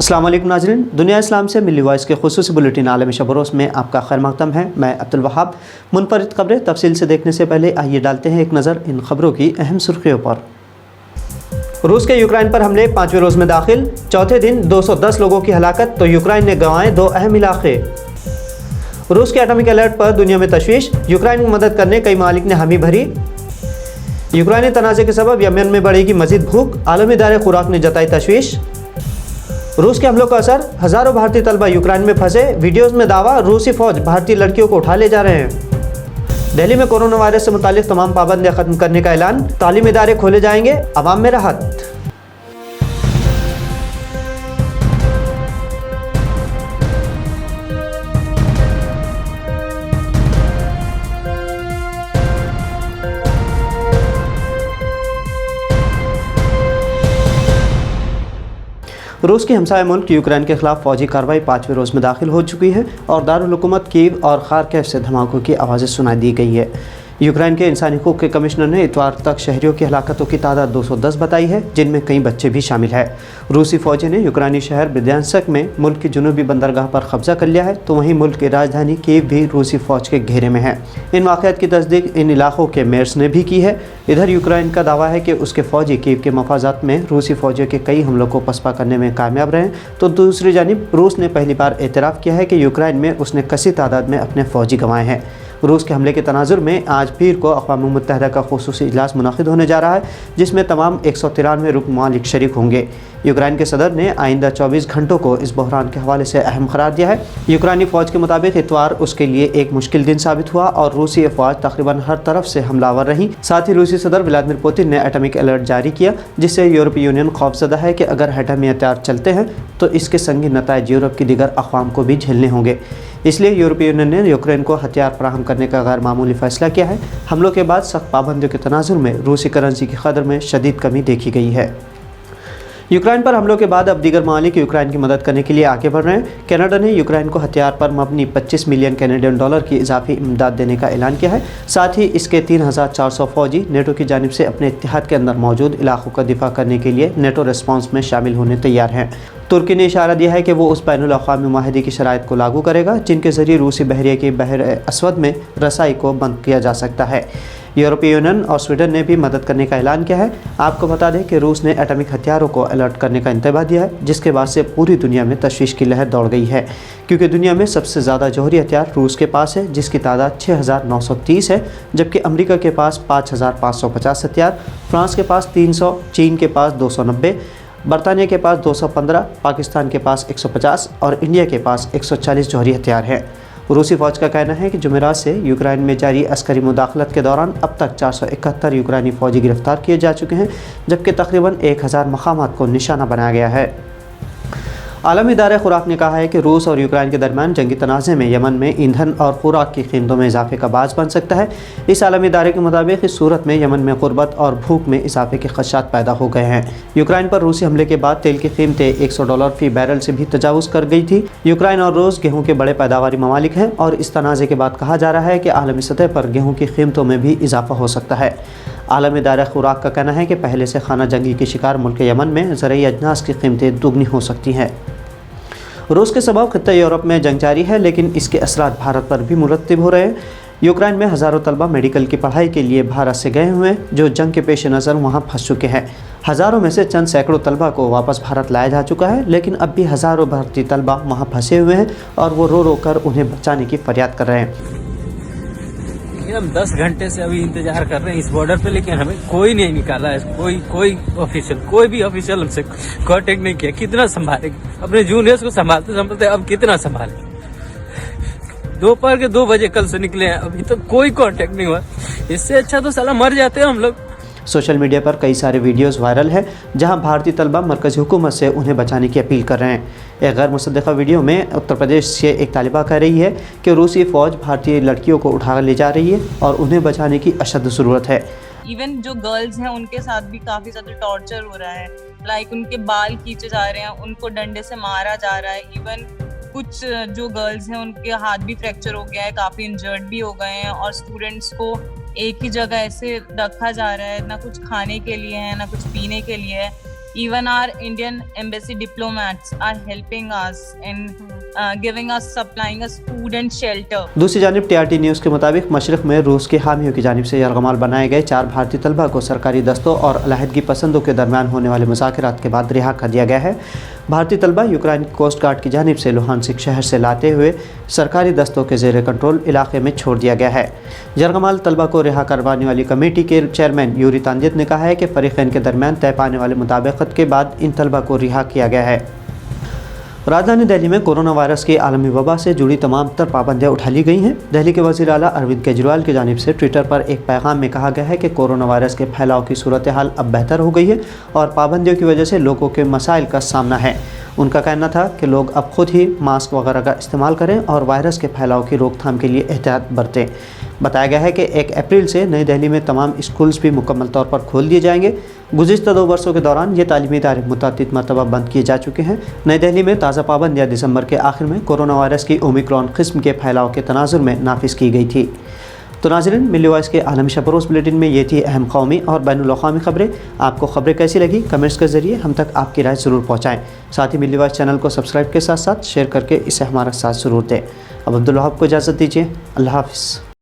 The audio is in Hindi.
अस्सलाम वालेकुम नाज़रीन, दुनिया इस्लाम से मिली वॉइस के खुसूसी बुलेटिन आलम शबरोस में आपका खैर मक़दम है। मैं अब्दुल वहाब। मुनफरिद खबरें तफसील से देखने से पहले आइए डालते हैं एक नज़र इन खबरों की अहम सुर्खियों पर। रूस के यूक्रेन पर हमले 5वें रोज़ में दाखिल, चौथे दिन 210 लोगों की हलाकत तो यूक्रेन ने गंवाए 2 अहम इलाके। रूस के एटॉमिक अलर्ट पर दुनिया में तशवीश, यूक्रेन की मदद करने कई मालिक ने हामी भरी। यूक्रेनी तनाज़े के सबब यमन में बढ़ेगी मजीद भूख, आलमी इदारे खुराक ने जताई तशवीश। रूस के हमलों का असर, हज़ारों भारतीय तलबा यूक्रेन में फंसे, वीडियोस में दावा रूसी फौज भारतीय लड़कियों को उठा ले जा रहे हैं। दिल्ली में कोरोना वायरस से मुतालिक तमाम पाबंदियां खत्म करने का ऐलान, तालीमी इदारे खोले जाएंगे, अवाम में राहत। रूस की हमसाया मुल्क यूक्रेन के खिलाफ फौजी कार्रवाई 5वें रोज़ में दाखिल हो चुकी है और दारुल हुकूमत कीव और खार्किव से धमाकों की आवाज़ें सुनाई दी गई है। यूक्रेन के इंसानी हकूक़ के कमिश्नर ने इतवार तक शहरियों की हलाकतों की तादाद 210 बताई है, जिनमें कई बच्चे भी शामिल हैं। रूसी फौजी ने यूक्रेनी शहर ब्रयांस्क में मुल्क की जुनूबी बंदरगाह पर कब्जा कर लिया है, तो वहीं मुल्क की राजधानी कीव भी रूसी फौज के घेरे में है। इन वाक़यात की तस्दीक इन इलाकों के मेयर्स ने भी की है। इधर यूक्रेन का दावा है कि उसके फौजी कीव के मफाजात में रूसी फौजियों के कई हमलों को पसपा करने में कामयाब रहे, तो दूसरी जानिब रूस ने पहली बार एतराफ़ किया है कि यूक्रेन में उसने कसी तादाद में अपने फौजी गंवाए हैं। रूस के हमले के तनाजुर में आज पीर को अक़वाम मुत्तहिदा का खुसूसी इजलास मुनक़िद होने जा रहा है, जिसमें तमाम 193 रुकन मालिक शरीक होंगे। यूक्रेन के सदर ने आइंदा 24 घंटों को इस बहरान के हवाले से अहम करार दिया है। यूक्रेनी फ़ौज के मुताबिक इतवार उसके लिए एक मुश्किल दिन साबित हुआ और रूसी अफवाज तकरीबन हर तरफ से हमलावर रहीं। साथ ही रूसी सदर व्लादिमीर पुतिन ने एटॉमिक अलर्ट जारी किया, जिससे यूरोपीय यूनियन खौफजदा है कि अगर एटमी हथियार चलते हैं तो इसके संगीन नताइज यूरोप की दीगर अक़वाम को भी झेलने होंगे। इसलिए यूरोपीय यूनियन ने यूक्रेन को हथियार फराहम करने का गैर मामूली फैसला किया है। हमलों के बाद सख्त पाबंदियों के तनाजुर में रूसी करेंसी की कदर में शदीद कमी देखी गई है। यूक्रेन पर हमलों के बाद अब दीगर मालिक यूक्रेन की मदद करने के लिए आगे बढ़ रहे हैं। कनाडा ने यूक्रेन को हथियार पर मबनी 25 मिलियन कैनेडियन डॉलर की इजाफी इमदाद देने का ऐलान किया है। साथ ही इसके 3400 फौजी नेटो की जानिब से अपने इत्तेहाद के अंदर मौजूद इलाकों का दिफा करने के लिए नेटो रिस्पॉन्स में शामिल होने तैयार हैं। तुर्की ने इशारा दिया है कि वो उस बैनुल अक़वामी मुआहदे की शराइत को लागू करेगा जिनके ज़रिए रूसी बहरिया की बहर असवद में रसाई को बंद किया जा सकता है। यूरोपीय यूनियन और स्वीडन ने भी मदद करने का ऐलान किया है। आपको बता दें कि रूस ने एटॉमिक हथियारों को अलर्ट करने का इंतबाह दिया है, जिसके बाद से पूरी दुनिया में तशवीश की लहर दौड़ गई है, क्योंकि दुनिया में सबसे ज़्यादा जौहरी हथियार रूस के पास है, जिसकी तादाद 6930 है, जबकि अमेरिका के पास 5550 हथियार, फ्रांस के पास 300, चीन के पास 290, बरतानिया के पास 215, पाकिस्तान के पास 150 और इंडिया के पास 140 जौहरी हथियार हैं। रूसी फ़ौज का कहना है कि जुमेरात से यूक्रेन में जारी अस्करी मुदाखलत के दौरान अब तक 471 यूक्रेनी फ़ौजी गिरफ्तार किए जा चुके हैं, जबकि तकरीबन 1000 मकामात को निशाना बनाया गया है। आलमी इदारे खुराक ने कहा है कि रूस और यूक्रेन के दरमियान जंगी तनाज़े में यमन में ईंधन और खुराक की कीमतों में इजाफे का बाज़ बन सकता है। इस आलमी इदारे के मुताबिक इस सूरत में यमन में गुर्बत और भूख में इजाफे के खदशात पैदा हो गए हैं। यूक्रेन पर रूसी हमले के बाद तेल की कीमतें $100 फ़ी बैरल से भी तजावुज़ कर गई थी। यूक्रेन और रूस गेहूँ के बड़े पैदावारी ममालिक हैं और इस तनाज़े के बाद कहा जा रहा है कि आलमी सतह पर गेहूँ की कीमतों में भी इजाफा हो सकता है। आलमी इदारा खुराक का कहना है कि पहले से खाना जंगी के शिकार मुल्क यमन में ज़रूरी अजनास की कीमतें दुगनी हो सकती हैं। रूस के सबब खित्ता यूरोप में जंग जारी है, लेकिन इसके असरात भारत पर भी मुरतब हो रहे हैं। यूक्रेन में हज़ारों तलबा मेडिकल की पढ़ाई के लिए भारत से गए हुए हैं, जो जंग के पेश नज़र वहाँ फंस चुके हैं। हज़ारों में से चंद सैकड़ों तलबा को वापस भारत लाया जा चुका है, लेकिन अब भी हज़ारों भारतीय तलबा वहाँ फंसे हुए हैं और वो रो रो कर उन्हें बचाने की फरियाद कर रहे हैं। हम 10 घंटे से अभी इंतजार कर रहे हैं इस बॉर्डर पे, लेकिन हमें कोई नहीं निकाला है। कोई भी ऑफिशियल हमसे कांटेक्ट नहीं किया। कितना संभालेंगे अपने जूनियर्स को, संभालते संभालते अब कितना संभालेंगे। दोपहर के 2 बजे कल से निकले हैं, अभी तक कोई कांटेक्ट नहीं हुआ। इससे अच्छा तो साला मर जाते हैं हम लोग। सोशल मीडिया पर कई सारे वीडियोस वायरल हैं, जहां भारतीय तलबा मरकज़ी हुकूमत से उन्हें बचाने की अपील कर रहे हैं। एक गैर मुसद्दक़ा वीडियो में उत्तर प्रदेश से एक तालिबा कह रही है कि रूसी फ़ौज भारतीय लड़कियों को उठा ले जा रही है और उन्हें बचाने की अशद ज़रूरत है। इवन जो गर्ल्स हैं उनके साथ भी काफ़ी ज़्यादा टॉर्चर हो रहा है। लाइक उनके बाल खींचे जा रहे हैं, उनको डंडे से मारा जा रहा है। इवन कुछ जो गर्ल्स हैं उनके हाथ भी फ्रैक्चर हो गया है, काफ़ी इंजर्ड भी हो गए हैं। और स्टूडेंट्स को एक ही जगह ऐसे रखा जा रहा है, ना कुछ खाने के लिए है ना कुछ पीने के लिए है। Even our Indian embassy diplomats are helping us in giving us, supplying us food and shelter. दूसरी जानिब TRT न्यूज़ के मुताबिक मशरक़ में रूस के हामियों की जानिब से यरगमाल बनाए गए 4 भारतीय तलबा को सरकारी दस्तों और अलहदगी पसंदों के दरमियान होने वाले मुज़ाकरात के बाद रिहा कर दिया गया है। भारतीय तलबा यूक्रेन कोस्ट गार्ड की जानिब से लुहानसिक शहर से लाते हुए सरकारी दस्तों के ज़ेर कंट्रोल इलाके में छोड़ दिया गया है। यरगमाल तलबा को रिहा करवाने वाली कमेटी के चेयरमैन यूरी तांदियत ने कहा है कि फ़रीक़ैन के दरमियान तय पाने वाले मुताबिकत के बाद इन तलबा को रिहा किया गया है। राजधानी दिल्ली में कोरोना वायरस की आलमी वबा से जुड़ी तमाम तर पाबंदियाँ उठा ली गई हैं। दिल्ली के वज़ीर आला अरविंद केजरीवाल की जानिब से ट्विटर पर एक पैगाम में कहा गया है कि कोरोना वायरस के फैलाव की सूरत हाल अब बेहतर हो गई है और पाबंदियों की वजह से लोगों के मसाइल का सामना है। उनका कहना था कि लोग अब खुद ही मास्क वगैरह का इस्तेमाल करें और वायरस के फैलाव की रोकथाम के लिए एहतियात बरतें। बताया गया है कि 1 अप्रैल से नई दिल्ली में तमाम स्कूल्स भी मुकम्मल तौर पर खोल दिए जाएंगे। गुज़िश्ता 2 वर्षों के दौरान ये तालीमी इदारे मुतअद्दिद मरतबा बंद किए जा चुके हैं। नई दिल्ली में ताज़ा पाबंदियाँ दिसंबर के आखिर में कोरोना वायरस की ओमिक्रॉन किस्म के फैलाव के तनाजुर में नाफिज की गई थी। तो नाज़रीन, मिल्ली वॉइस के आलमी शब-ए-रोज़ बुलेटिन में ये थी अहम कौमी और बैनुल-अक़वामी खबरें। आपको खबरें कैसी लगी कमेंट्स के ज़रिए हम तक आपकी राय ज़रूर पहुँचाएँ। साथ ही मिल्ली वॉइस चैनल को सब्सक्राइब के साथ साथ शेयर करके इसे हमारा साथ ज़रूर दें। अब अब्दुल वहाब को इजाज़त दीजिए। अल्लाह हाफ़िज़।